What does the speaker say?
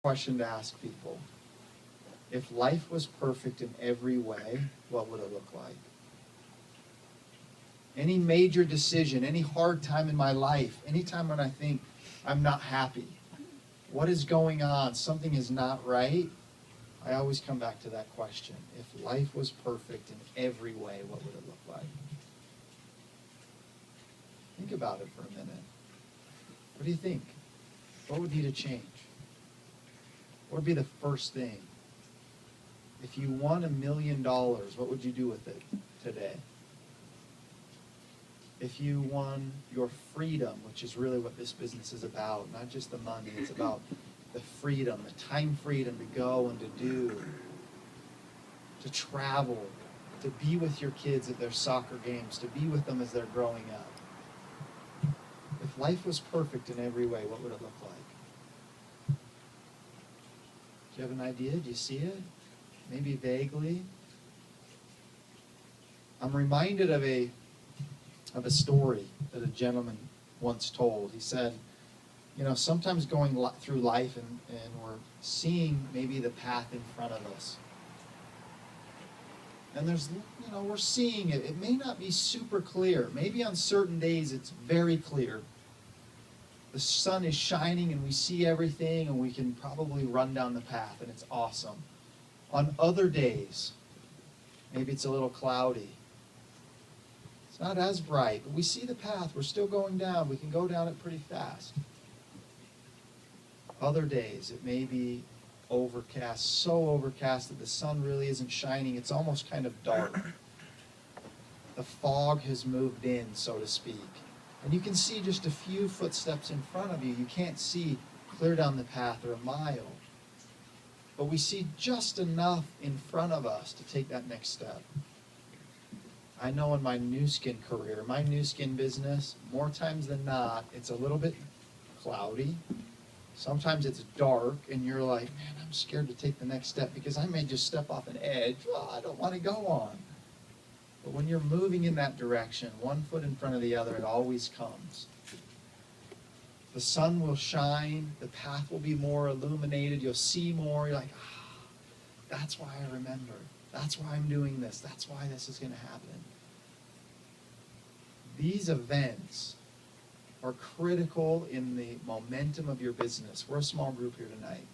Question to ask people. If life was perfect in every way, what would it look like? Any major decision, any hard time in my life, any time when I think I'm not happy, what is going on? Something is not right. I always come back to that question. If life was perfect in every way, what would it look like? Think about it for a minute. What do you think? What would need to change? What would be the first thing? If you won $1 million, what would you do with it today? If you won your freedom, which is really what this business is about, not just the money, it's about the freedom, the time freedom to go and to do, to travel, to be with your kids at their soccer games, to be with them as they're growing up. If life was perfect in every way, what would it look like? Do you have an idea? Do you see it? Maybe vaguely? I'm reminded of a story that a gentleman once told. He said, sometimes going through life and we're seeing maybe the path in front of us. And we're seeing it. It may not be super clear. Maybe on certain days it's very clear. The sun is shining and we see everything and we can probably run down the path and it's awesome. On other days, maybe it's a little cloudy. It's not as bright, but we see the path. We're still going down. We can go down it pretty fast. Other days, it may be overcast, so overcast that the sun really isn't shining. It's almost kind of dark. The fog has moved in, so to speak. And you can see just a few footsteps in front of you. You can't see clear down the path or a mile. But we see just enough in front of us to take that next step. I know in my Nu Skin career, my Nu Skin business, more times than not, it's a little bit cloudy. Sometimes it's dark, and you're like, man, I'm scared to take the next step because I may just step off an edge. Well, I don't want to go on. But when you're moving in that direction, one foot in front of the other, it always comes. The sun will shine, the path will be more illuminated, you'll see more, you're like, that's why I remember. That's why I'm doing this. That's why this is going to happen. These events are critical in the momentum of your business. We're a small group here tonight.